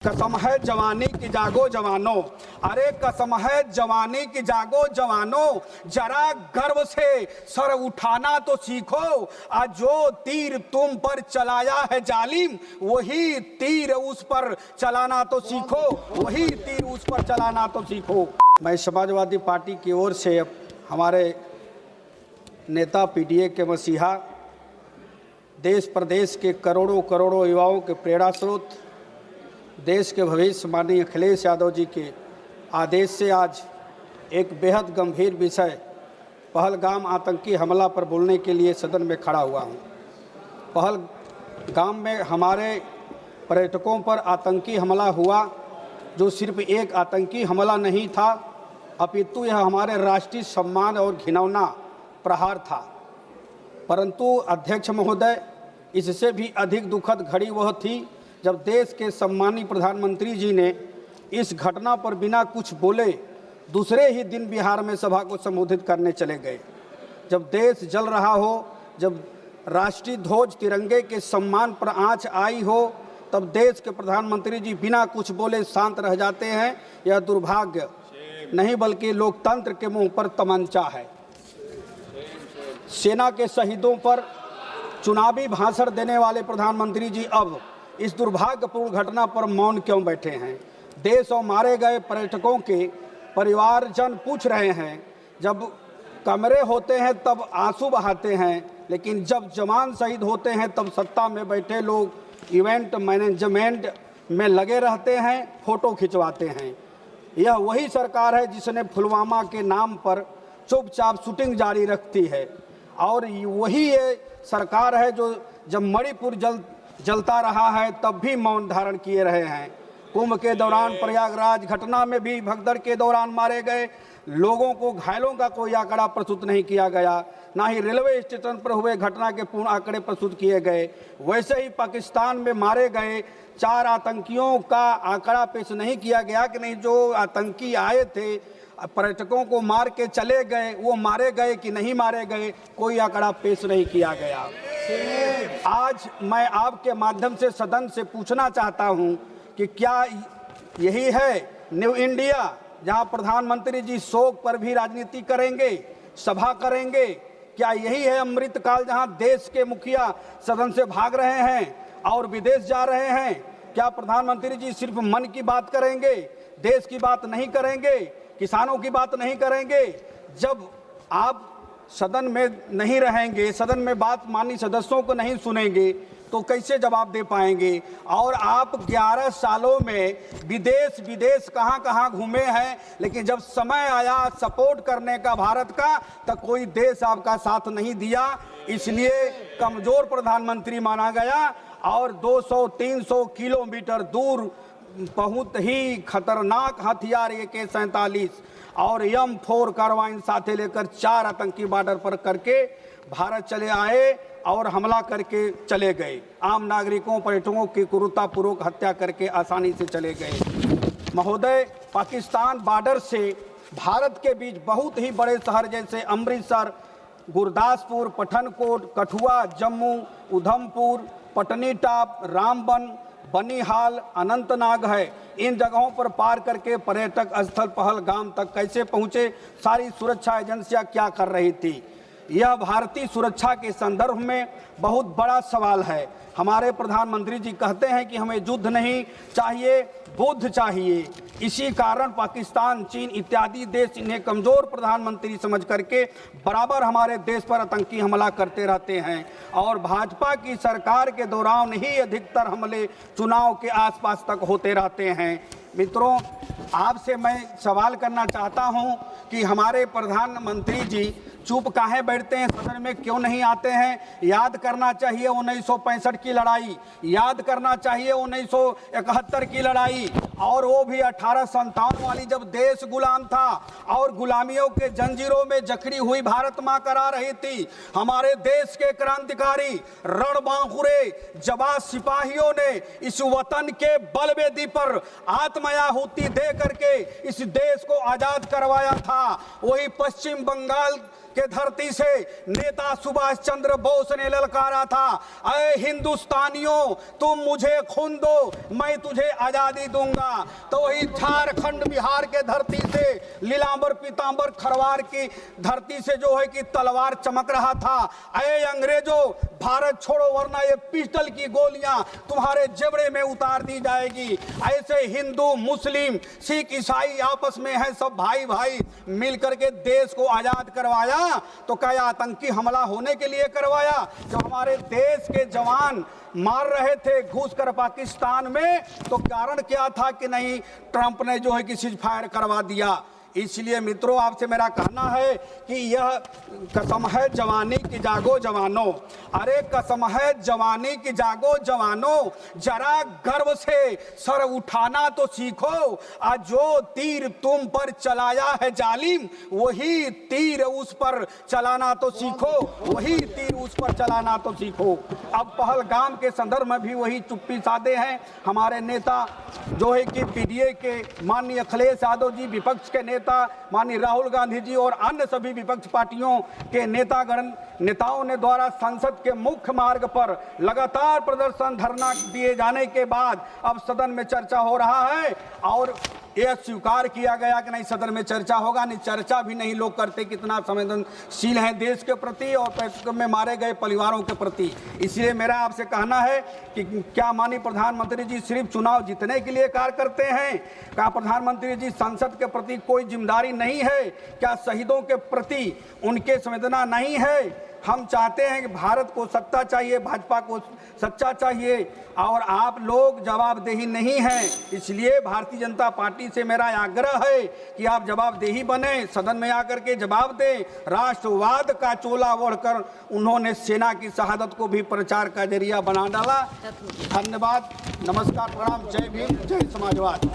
कसम है जवानी की जागो जवानों, अरे कसम है जवानी की जागो जवानों, जरा गर्व से सर उठाना तो सीखो। आज जो तीर तुम पर चलाया है जालिम, वही तीर उस पर चलाना तो सीखो, वही तीर उस पर चलाना तो सीखो। मैं समाजवादी पार्टी की ओर से हमारे नेता पीडीए के मसीहा, देश प्रदेश के करोड़ों करोड़ों युवाओं के प्रेरणा स्रोत, देश के भविष्य माननीय अखिलेश यादव जी के आदेश से आज एक बेहद गंभीर विषय पहलगाम आतंकी हमला पर बोलने के लिए सदन में खड़ा हुआ हूं। पहलगाम में हमारे पर्यटकों पर आतंकी हमला हुआ, जो सिर्फ एक आतंकी हमला नहीं था, अपितु यह हमारे राष्ट्रीय सम्मान और घिनौना प्रहार था। परंतु अध्यक्ष महोदय, इससे भी अधिक दुखद घड़ी वह थी जब देश के सम्मानीय प्रधानमंत्री जी ने इस घटना पर बिना कुछ बोले दूसरे ही दिन बिहार में सभा को संबोधित करने चले गए। जब देश जल रहा हो, जब राष्ट्रीय ध्वज तिरंगे के सम्मान पर आंच आई हो, तब देश के प्रधानमंत्री जी बिना कुछ बोले शांत रह जाते हैं। यह दुर्भाग्य नहीं बल्कि लोकतंत्र के मुंह पर तमंचा है। सेना के शहीदों पर चुनावी भाषण देने वाले प्रधानमंत्री जी अब इस दुर्भाग्यपूर्ण घटना पर मौन क्यों बैठे हैं? देश और मारे गए पर्यटकों के परिवारजन पूछ रहे हैं। जब कमरे होते हैं तब आंसू बहाते हैं, लेकिन जब जवान शहीद होते हैं तब सत्ता में बैठे लोग इवेंट मैनेजमेंट में लगे रहते हैं, फोटो खिंचवाते हैं। यह वही सरकार है जिसने पुलवामा के नाम पर चुपचाप शूटिंग जारी रखती है, और वही ये सरकार है जो जब मणिपुर जलता रहा है तब भी मौन धारण किए रहे हैं। कुंभ के दौरान प्रयागराज घटना में भी भगदड़ के दौरान मारे गए लोगों को, घायलों का कोई आंकड़ा प्रस्तुत नहीं किया गया, ना ही रेलवे स्टेशन पर हुए घटना के पूर्ण आंकड़े प्रस्तुत किए गए। वैसे ही पाकिस्तान में मारे गए 4 आतंकियों का आंकड़ा पेश नहीं किया गया कि नहीं, जो आतंकी आए थे पर्यटकों को मार के चले गए, वो मारे गए कि नहीं मारे गए, कोई आंकड़ा पेश नहीं किया गया। आज मैं आपके माध्यम से सदन से पूछना चाहता हूं कि क्या यही है न्यू इंडिया, जहां प्रधानमंत्री जी शोक पर भी राजनीति करेंगे, सभा करेंगे? क्या यही है अमृतकाल, जहां देश के मुखिया सदन से भाग रहे हैं और विदेश जा रहे हैं? क्या प्रधानमंत्री जी सिर्फ मन की बात करेंगे, देश की बात नहीं करेंगे, किसानों की बात नहीं करेंगे? जब आप सदन में नहीं रहेंगे, सदन में बात माननीय सदस्यों को नहीं सुनेंगे, तो कैसे जवाब दे पाएंगे? और आप 11 सालों में विदेश कहां घूमे हैं, लेकिन जब समय आया सपोर्ट करने का भारत का, तो कोई देश आपका साथ नहीं दिया। इसलिए कमजोर प्रधानमंत्री माना गया और 200-300 किलोमीटर दूर बहुत ही खतरनाक हथियार AK-47 और M4 कार्बाइन साथे लेकर 4 आतंकी बॉर्डर पर करके भारत चले आए और हमला करके चले गए। आम नागरिकों, पर्यटकों की क्रूरतापूर्वक हत्या करके आसानी से चले गए। महोदय, पाकिस्तान बॉर्डर से भारत के बीच बहुत ही बड़े शहर जैसे अमृतसर, गुरदासपुर, पठानकोट, कठुआ, जम्मू, उधमपुर, पटनीटॉप, रामबन, बनिहाल, अनंतनाग है। इन जगहों पर पार करके पर्यटक स्थल पहलगाम तक कैसे पहुंचे? सारी सुरक्षा एजेंसियां क्या कर रही थी? यह भारतीय सुरक्षा के संदर्भ में बहुत बड़ा सवाल है। हमारे प्रधानमंत्री जी कहते हैं कि हमें युद्ध नहीं चाहिए, बुद्ध चाहिए। इसी कारण पाकिस्तान, चीन इत्यादि देश इन्हें कमजोर प्रधानमंत्री समझ करके बराबर हमारे देश पर आतंकी हमला करते रहते हैं, और भाजपा की सरकार के दौरान ही अधिकतर हमले चुनाव के आसपास तक होते रहते हैं। मित्रों, आपसे मैं सवाल करना चाहता हूं कि हमारे प्रधानमंत्री जी चुप काहे बैठते हैं, सदन में क्यों नहीं आते हैं? याद करना चाहिए 1965 की लड़ाई, याद करना चाहिए 1971 की लड़ाई, और वो भी 1857 वाली, जब देश गुलाम था और गुलामियों के जंजीरों में जकड़ी हुई भारत मां करा रही थी। हमारे देश के क्रांतिकारी रणबांकुरे जवान सिपाहियों ने इस वतन के बलवेदी पर आत्माहुति दे करके इस देश को आजाद करवाया था। वही पश्चिम बंगाल के धरती से नेता सुभाष चंद्र बोस ने ललकारा था, अरे हिंदुस्तानियों तुम मुझे खून दो, मैं तुझे आजादी दूंगा। तो वही झारखंड बिहार के धरती से लीलांबर पीतांबर खरवार की धरती से जो है कि तलवार चमक रहा था, अरे अंग्रेजों भारत छोड़ो वरना ये पिस्टल की गोलियां तुम्हारे जेबड़े में उतार दी जाएगी। ऐसे हिंदू मुस्लिम सिख ईसाई आपस में है, सब भाई भाई मिलकर के देश को आजाद करवाया। तो क्या आतंकी हमला होने के लिए करवाया? जब हमारे देश के जवान मार रहे थे घुस कर पाकिस्तान में, तो कारण क्या था कि नहीं ट्रंप ने जो है कि सीज फायर करवा दिया। इसलिए मित्रों आपसे मेरा कहना है कि यह कसम है जवानी की जागो जवानों, अरे कसम है जवानी की जागो जवानों, जरा गर्व से सर उठाना तो सीखो। आज जो तीर तुम पर चलाया है जालिम, वही तीर उस पर चलाना तो सीखो, वही तीर उस पर चलाना तो सीखो। अब पहलगाम के संदर्भ में भी वही चुप्पी साधे हैं हमारे नेता जो है कि पीडीए के माननीय अखिलेश यादव जी, विपक्ष के नेता माननीय राहुल गांधी जी और अन्य सभी विपक्ष पार्टियों के नेताओं ने द्वारा संसद के मुख्य मार्ग पर लगातार प्रदर्शन धरना दिए जाने के बाद अब सदन में चर्चा हो रहा है और यह स्वीकार किया गया कि नहीं सदन में चर्चा होगा। नहीं, चर्चा भी नहीं लोग करते, कितना संवेदनशील है देश के प्रति और पर्यटन में मारे गए परिवारों के प्रति। इसलिए मेरा आपसे कहना है कि क्या माननीय प्रधानमंत्री जी सिर्फ चुनाव जीतने के लिए कार्य करते हैं? क्या प्रधानमंत्री जी संसद के प्रति कोई जिम्मेदारी नहीं है? क्या शहीदों के प्रति उनके संवेदना नहीं है? हम चाहते हैं कि भारत को सत्ता चाहिए, भाजपा को सच्चा चाहिए और आप लोग जवाबदेही नहीं हैं। इसलिए भारतीय जनता पार्टी से मेरा आग्रह है कि आप जवाबदेही बने, सदन में आकर के जवाब दें। राष्ट्रवाद का चोला ओढ़कर उन्होंने सेना की शहादत को भी प्रचार का जरिया बना डाला। धन्यवाद, नमस्कार, प्रणाम, जय भीम, जय समाजवाद।